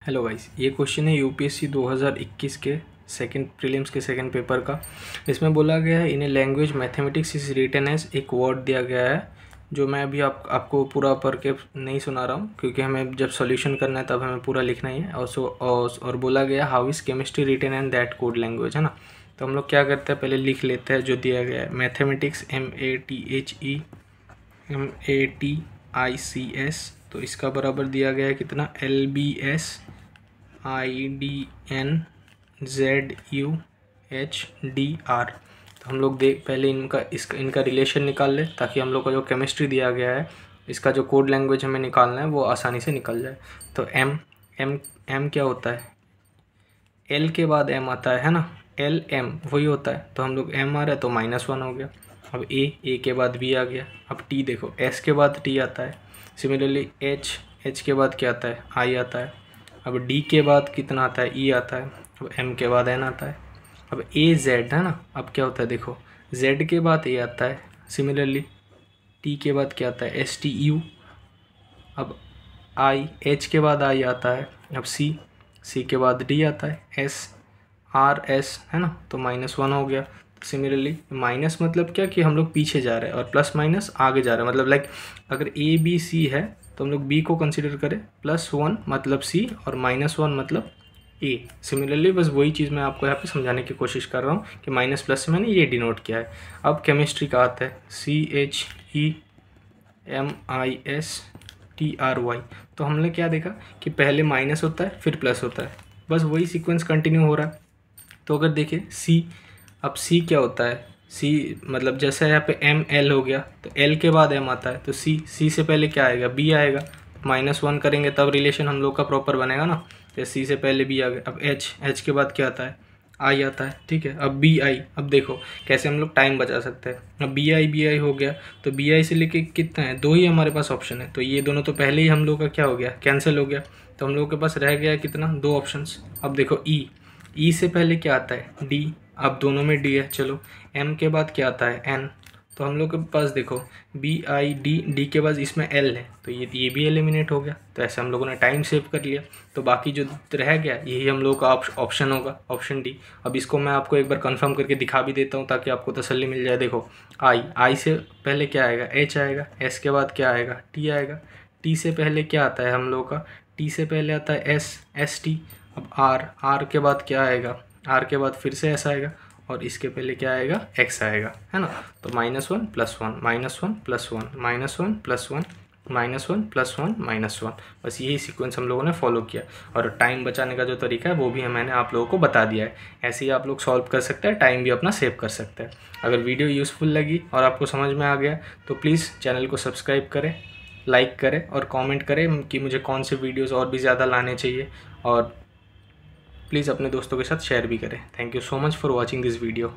Hello guys, ये question है UPSC 2021 के सेकंड प्रीलिम्स के सेकंड पेपर का। इसमें बोला गया है in a language mathematics is written as, एक वर्ड दिया गया है जो मैं अभी आपको पूरा पढ़ के नहीं सुना रहा हूँ, क्योंकि हमें जब सॉल्यूशन करना है तब हमें पूरा लिखना ही है। और बोला गया how is chemistry written and that code language, है ना। तो हम लोग क्या करते हैं, पहले लिख लेते हैं जो दिया गया है। मैथमेटिक्स MATHEMATICS, तो इसका बराबर दिया गया है कितना, LBSIDNZUHDR। तो हम लोग पहले इनका रिलेशन निकाल ले, ताकि हम लोग का जो केमिस्ट्री दिया गया है इसका जो कोड लैंग्वेज हमें निकालना है वो आसानी से निकल जाए। तो M क्या होता है, L के बाद M आता है ना, LM वही होता है। तो हम लोग M आ रहा है तो -1 हो गया। अब A के बाद B आ गया। अब T देखो, S के बाद T आता है। सिमिलरली H के बाद क्या आता है, I आता है। अब D के बाद कितना आता है, E आता है। अब M के बाद N आता है। अब AZ है ना, अब क्या होता है देखो, Z के बाद A आता है। सिमिलरली T के बाद क्या आता है, STU। अब H के बाद I आता है। अब C के बाद D आता है, SRS है ना, तो -1 हो गया। सिमिलरली माइनस मतलब क्या कि हम लोग पीछे जा रहे हैं, और प्लस माइनस आगे जा रहे हैं। मतलब लाइक अगर ABC है तो हम लोग B को कंसिडर करें, +1 मतलब C और -1 मतलब A। सिमिलरली बस वही चीज़ मैं आपको यहाँ पे समझाने की कोशिश कर रहा हूँ कि माइनस प्लस से मैंने ये डिनोट किया है। अब केमिस्ट्री का आता है CHEMISTRY। तो हमने क्या देखा कि पहले माइनस होता है फिर प्लस होता है, बस वही सीक्वेंस कंटिन्यू हो रहा है। तो अगर देखें अब C क्या होता है, C मतलब जैसे यहाँ पे ML हो गया तो L के बाद M आता है, तो C से पहले क्या आएगा, B आएगा। -1 करेंगे तब रिलेशन हम लोग का प्रॉपर बनेगा ना। तो C से पहले B आ गया। अब H के बाद क्या आता है, I आता है, ठीक है। अब BI, अब देखो कैसे हम लोग टाइम बचा सकते हैं। अब BI हो गया, तो BI से लेके कितना है, 2 ही हमारे पास ऑप्शन है। तो ये दोनों तो पहले ही हम लोग का क्या हो गया, कैंसिल हो गया। तो हम लोग के पास रह गया कितना, 2 ऑप्शंस। अब देखो E से पहले क्या आता है, D। अब दोनों में D है, चलो। M के बाद क्या आता है, N। तो हम लोग के पास देखो BID के बाद इसमें L है, तो ये भी एलिमिनेट हो गया। तो ऐसे हम लोगों ने टाइम सेव कर लिया। तो बाकी जो रह गया यही हम लोग का ऑप्शन होगा, ऑप्शन D। अब इसको मैं आपको एक बार कंफर्म करके दिखा भी देता हूँ ताकि आपको तसल्ली मिल जाए। देखो I से पहले क्या आएगा, H आएगा। S के बाद क्या आएगा, T आएगा। T से पहले क्या आता है हम लोग का, T से पहले आता है ST। अब R के बाद क्या आएगा, R के बाद फिर से S आएगा, और इसके पहले क्या आएगा, X आएगा, है ना। तो -1 +1 -1 +1 -1 +1 -1, बस यही सीक्वेंस हम लोगों ने फॉलो किया। और टाइम बचाने का जो तरीका है वो भी मैंने आप लोगों को बता दिया है। ऐसे ही आप लोग सॉल्व कर सकते हैं, टाइम भी अपना सेव कर सकते हैं। अगर वीडियो यूज़फुल लगी और आपको समझ में आ गया तो प्लीज़ चैनल को सब्सक्राइब करें, लाइक करें और कमेंट करें कि मुझे कौन से वीडियोस और भी ज़्यादा लाने चाहिए। और प्लीज़ अपने दोस्तों के साथ शेयर भी करें। Thank you so much for watching this video.